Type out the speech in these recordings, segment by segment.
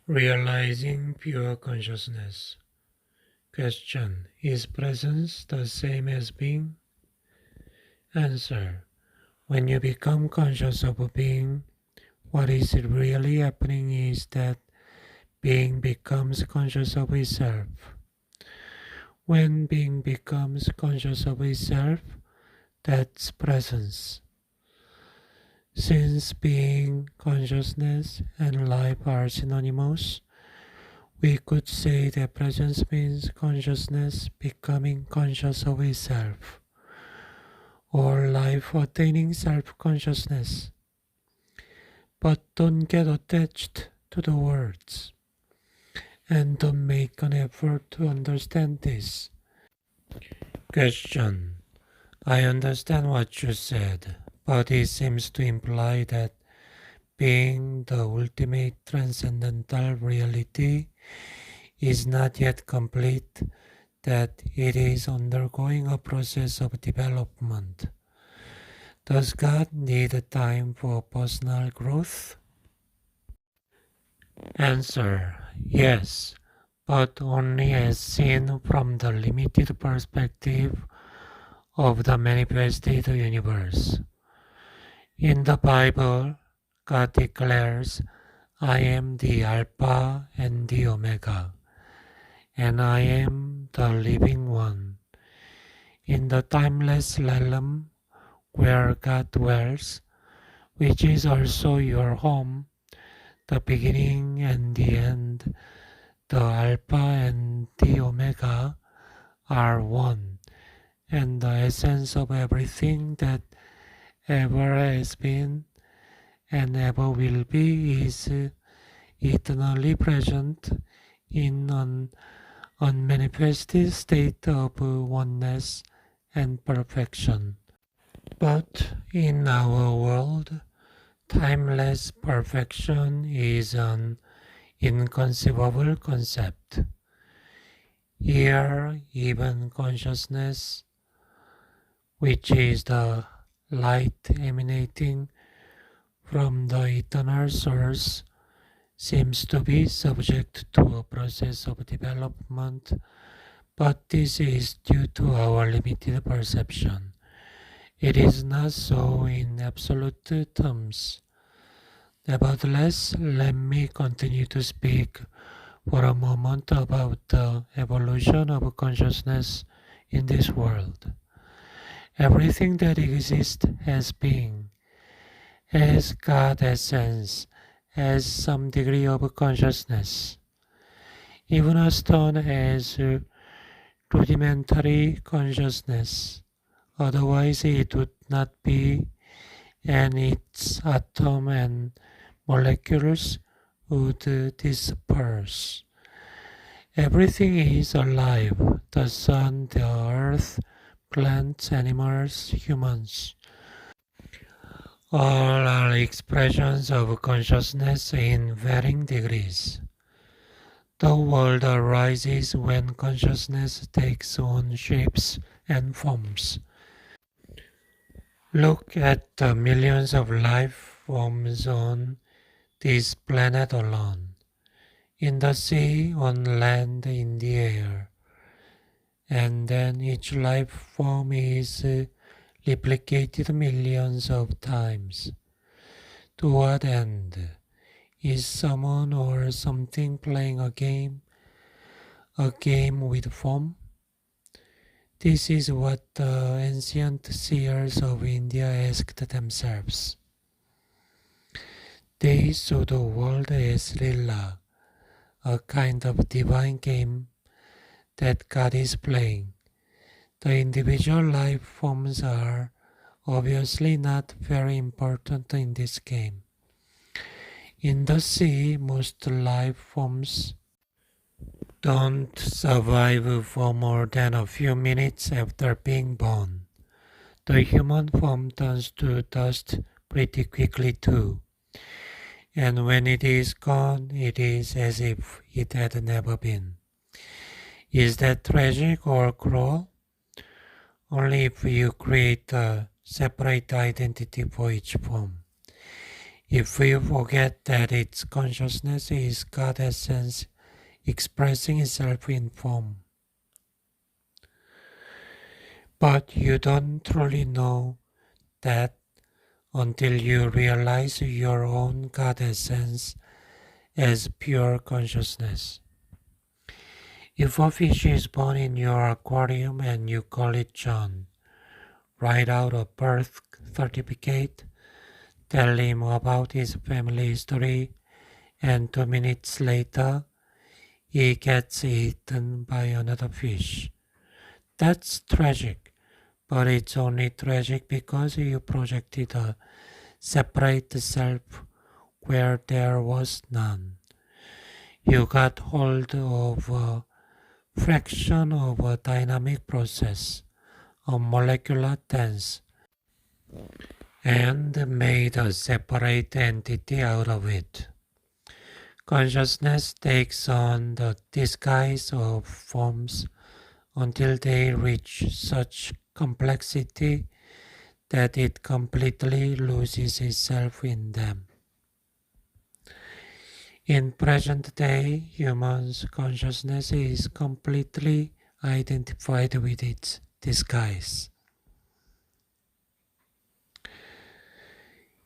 Realizing pure consciousness. Question. Is presence the same as being? Answer. When you become conscious of being, what is really happening is that being becomes conscious of itself. When being becomes conscious of itself, that's presence. Since being, consciousness, and life are synonymous, we could say that presence means consciousness becoming conscious of itself, or life attaining self-consciousness. But don't get attached to the words, and don't make an effort to understand this. Question. I understand what you said, but it seems to imply that being the ultimate transcendental reality is not yet complete, that it is undergoing a process of development. Does God need time for personal growth? Answer. Yes, but only as seen from the limited perspective of the manifested universe. In the Bible, God declares, I am the Alpha and the Omega, and I am the living one. In the timeless realm where God dwells, which is also your home, the beginning and the end, the Alpha and the Omega are one, and the essence of everything that ever has been and ever will be is eternally present in an unmanifested state of oneness and perfection. But in our world, timeless perfection is an inconceivable concept. Here, even consciousness, which is the light emanating from the eternal source, seems to be subject to a process of development, but this is due to our limited perception. It is not so in absolute terms. Nevertheless, let me continue to speak for a moment about the evolution of consciousness in this world. Everything that exists has being, has God essence, has some degree of consciousness. Even a stone has rudimentary consciousness, otherwise it would not be, and its atom and molecules would disperse. Everything is alive, the sun, the earth, plants, animals, humans. All are expressions of consciousness in varying degrees. The world arises when consciousness takes on shapes and forms. Look at the millions of life forms on this planet alone, in the sea, on land, in the air. And then each life form is replicated millions of times. To what end? Is someone or something playing a game with form? This is what the ancient seers of India asked themselves. They saw the world as Lila, a kind of divine game that God is playing. The individual life forms are obviously not very important in this game. In the sea, most life forms don't survive for more than a few minutes after being born. The human form turns to dust pretty quickly too. And when it is gone, it is as if it had never been. Is that tragic or cruel? Only if you create a separate identity for each form. If we forget that its consciousness is God's essence expressing itself in form. But you don't truly know that until you realize your own God essence as pure consciousness. If a fish is born in your aquarium and you call it John, write out a birth certificate, tell him about his family history, and 2 minutes later, he gets eaten by another fish. That's tragic, but it's only tragic because you projected a separate self where there was none. You got hold of a fraction of a dynamic process, a molecular dance, and made a separate entity out of it. Consciousness takes on the disguise of forms until they reach such complexity that it completely loses itself in them. In present day, human's consciousness is completely identified with its disguise.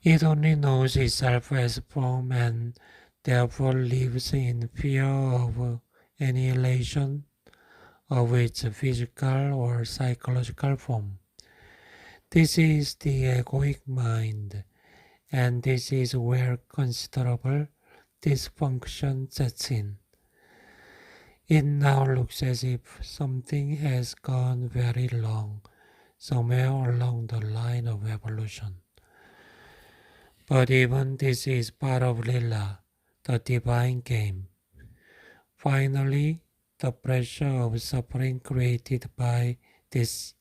It only knows itself as form and therefore lives in fear of annihilation of its physical or psychological form. This is the egoic mind, and this is where considerable dysfunction sets in. It now looks as if something has gone very wrong somewhere along the line of evolution. But even this is part of Lila, the divine game. Finally, the pressure of suffering created by this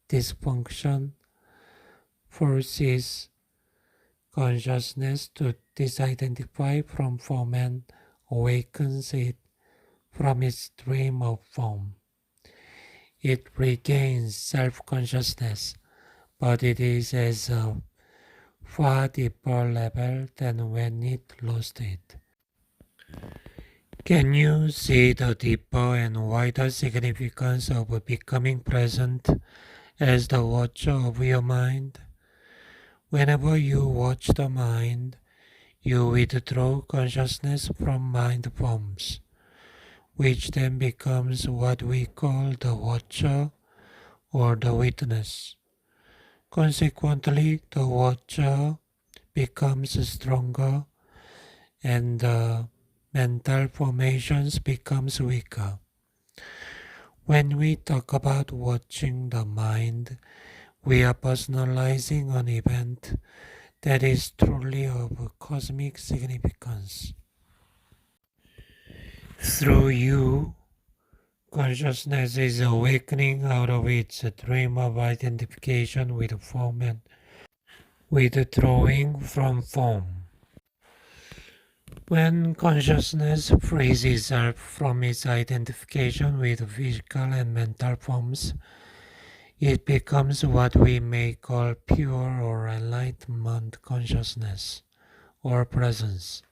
dysfunction forces consciousness to disidentify from form and awakens it from its dream of form. It regains self-consciousness, but it is as a far deeper level than when it lost it. Can you see the deeper and wider significance of becoming present as the watcher of your mind? Whenever you watch the mind, you withdraw consciousness from mind forms, which then becomes what we call the watcher or the witness. Consequently, the watcher becomes stronger and the mental formations becomes weaker. When we talk about watching the mind, we are personalizing an event that is truly of cosmic significance. Through you, consciousness is awakening out of its dream of identification with form and withdrawing from form. When consciousness frees itself from its identification with physical and mental forms, it becomes what we may call pure or enlightenment consciousness or presence.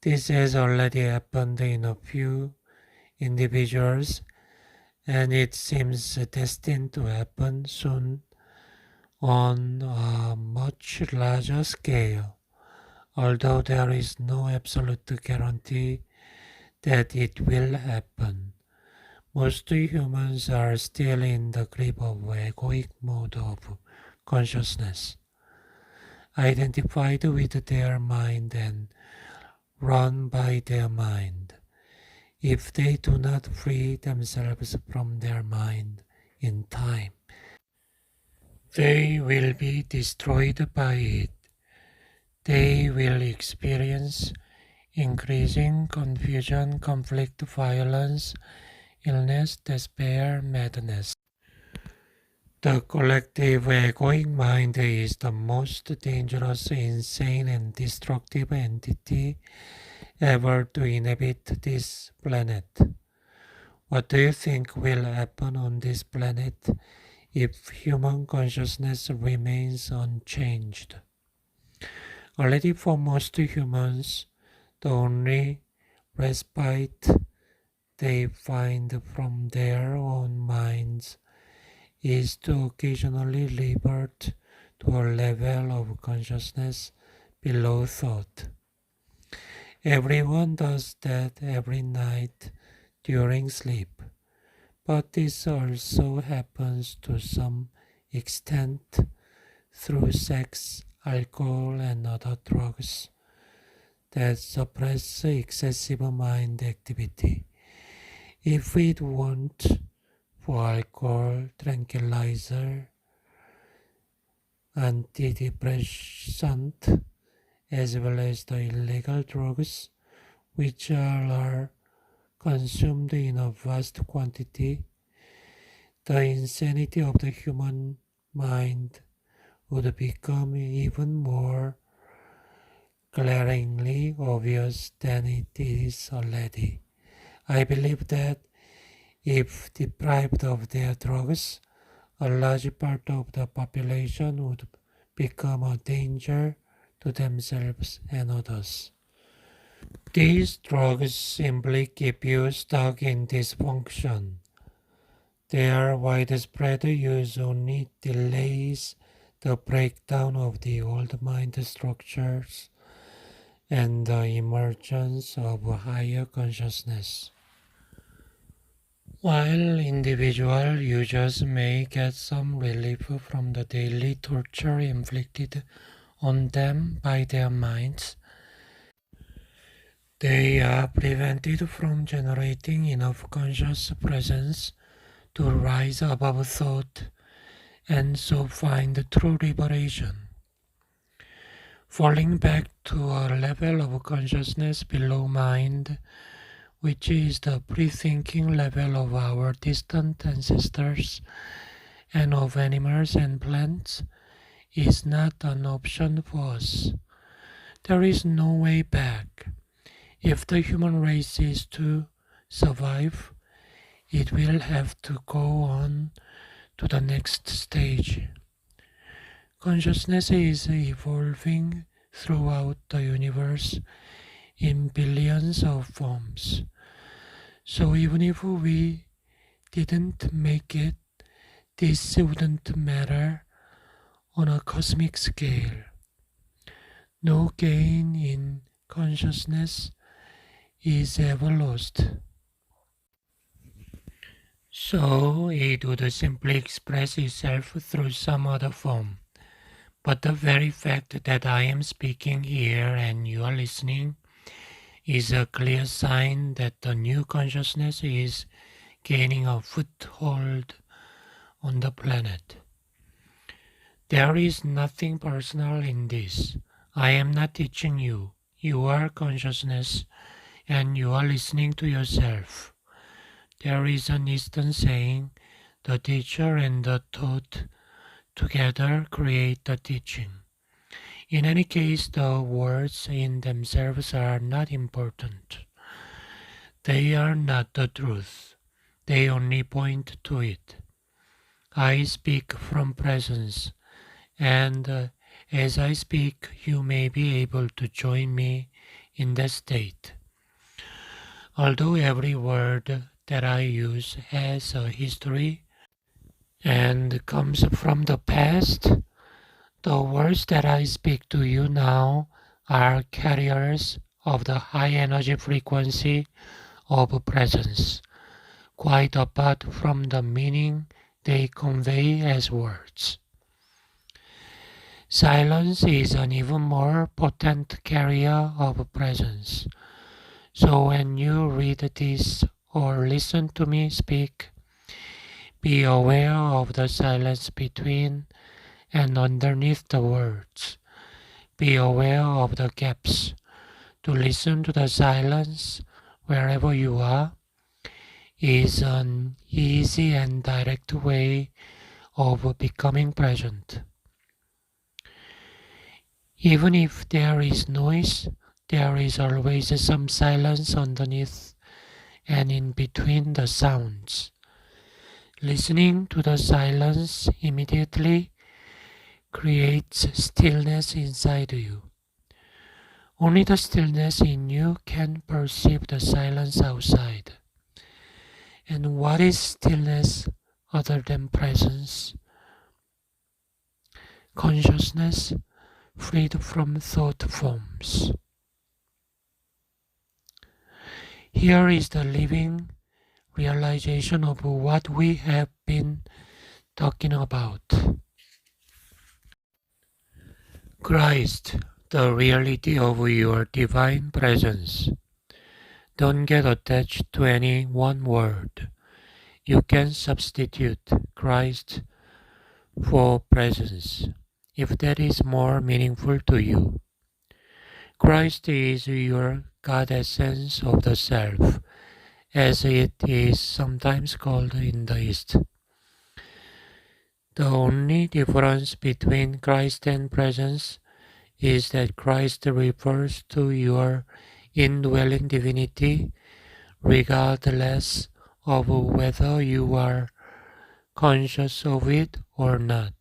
This has already happened in a few individuals, and it seems destined to happen soon on a much larger scale, although there is no absolute guarantee that it will happen. Most humans are still in the grip of egoic mode of consciousness, identified with their mind and run by their mind. If they do not free themselves from their mind in time, they will be destroyed by it. They will experience increasing confusion, conflict, violence, illness, despair, madness. The collective egoic mind is the most dangerous, insane, and destructive entity ever to inhabit this planet. What do you think will happen on this planet if human consciousness remains unchanged? Already for most humans, the only respite they find from their own minds is to occasionally revert to a level of consciousness below thought. Everyone does that every night during sleep, but this also happens to some extent through sex, alcohol, and other drugs that suppress excessive mind activity. If we want for alcohol, tranquilizer, antidepressant, as well as the illegal drugs, which are consumed in a vast quantity, the insanity of the human mind would become even more glaringly obvious than it is already. I believe that if deprived of their drugs, a large part of the population would become a danger to themselves and others. These drugs simply keep you stuck in dysfunction. Their widespread use only delays the breakdown of the old mind structures and the emergence of higher consciousness. While individual users may get some relief from the daily torture inflicted on them by their minds, they are prevented from generating enough conscious presence to rise above thought and so find true liberation. Falling back to a level of consciousness below mind, which is the pre-thinking level of our distant ancestors and of animals and plants, is not an option for us. There is no way back. If the human race is to survive, it will have to go on to the next stage. Consciousness is evolving throughout the universe in billions of forms. So even if we didn't make it, this wouldn't matter on a cosmic scale. No gain in consciousness is ever lost. So it would simply express itself through some other form. But the very fact that I am speaking here and you are listening is a clear sign that the new consciousness is gaining a foothold on the planet. There is nothing personal in this. I am not teaching you. You are consciousness and you are listening to yourself. There is an Eastern saying, the teacher and the taught together create the teaching. In any case, the words in themselves are not important. They are not the truth. They only point to it. I speak from presence, and as I speak, you may be able to join me in that state. Although every word that I use has a history and comes from the past, the words that I speak to you now are carriers of the high energy frequency of presence, quite apart from the meaning they convey as words. Silence is an even more potent carrier of presence. So when you read this or listen to me speak, be aware of the silence between and underneath the words. Be aware of the gaps. To listen to the silence wherever you are is an easy and direct way of becoming present. Even if there is noise, there is always some silence underneath and in between the sounds. Listening to the silence immediately creates stillness inside you. Only the stillness in you can perceive the silence outside. And what is stillness other than presence? Consciousness freed from thought forms. Here is the living realization of what we have been talking about. Christ, the reality of your divine presence. Don't get attached to any one word. You can substitute Christ for presence, if that is more meaningful to you. Christ is your God essence of the self, as it is sometimes called in the East. The only difference between Christ and presence is that Christ refers to your indwelling divinity regardless of whether you are conscious of it or not,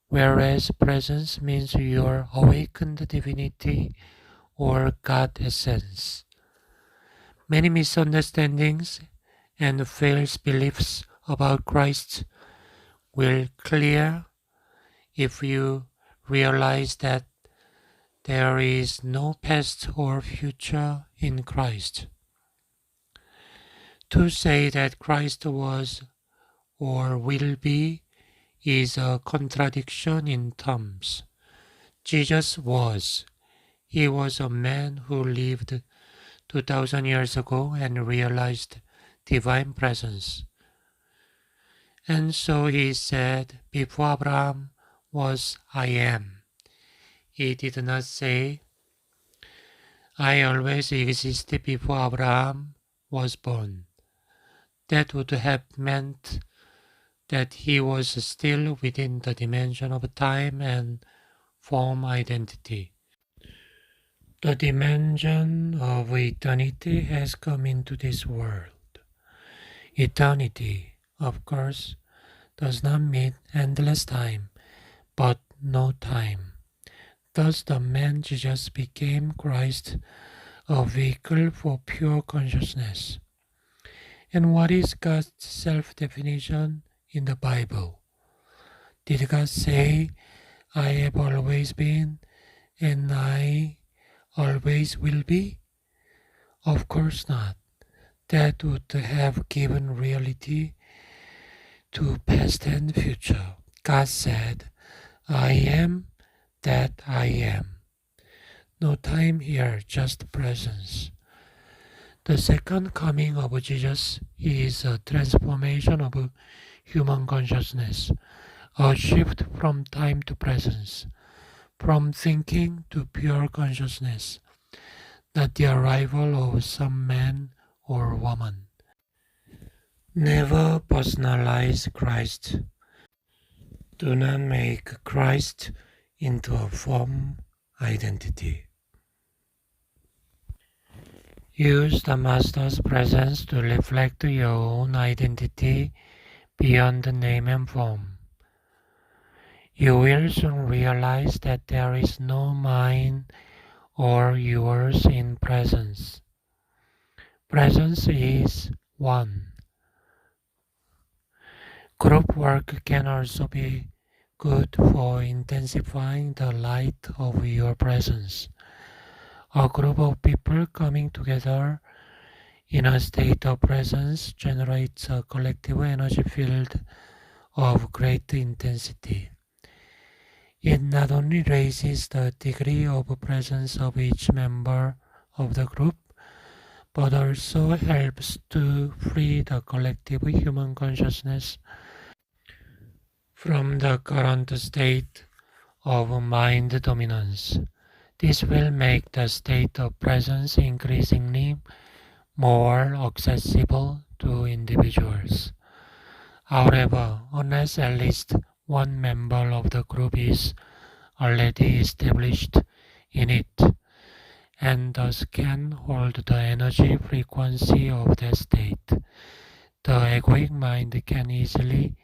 whereas presence means your awakened divinity or God essence. Many misunderstandings and false beliefs about Christ will clear if you realize that there is no past or future in Christ. To say that Christ was or will be is a contradiction in terms. Jesus was. He was a man who lived 2000 years ago and realized divine presence. And so he said, before Abraham was I am. He did not say, I always existed before Abraham was born. That would have meant that he was still within the dimension of time and form identity. The dimension of eternity has come into this world. Eternity, of course, does not mean endless time, but no time. Thus the man Jesus became Christ, a vehicle for pure consciousness. And what is God's self-definition in the Bible? Did God say, I have always been and I always will be? Of course not. That would have given reality to past and future. God said, I am that I am. No time here, just presence. The second coming of Jesus is a transformation of human consciousness, a shift from time to presence, from thinking to pure consciousness, not the arrival of some man or woman. Never personalize Christ. Do not make Christ into a form identity. Use the Master's presence to reflect your own identity beyond the name and form. You will soon realize that there is no mine or yours in presence. Presence is one. Group work can also be good for intensifying the light of your presence. A group of people coming together in a state of presence generates a collective energy field of great intensity. It not only raises the degree of presence of each member of the group, but also helps to free the collective human consciousness from the current state of mind dominance. This will make the state of presence increasingly more accessible to individuals. However, unless at least one member of the group is already established in it, and thus can hold the energy frequency of that state, the egoic mind can easily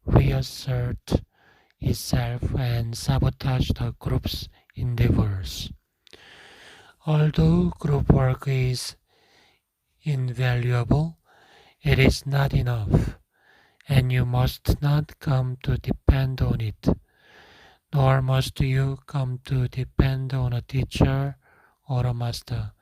reassert itself and sabotage the group's endeavors. Although group work is invaluable, it is not enough, and you must not come to depend on it, nor must you come to depend on a teacher or a master.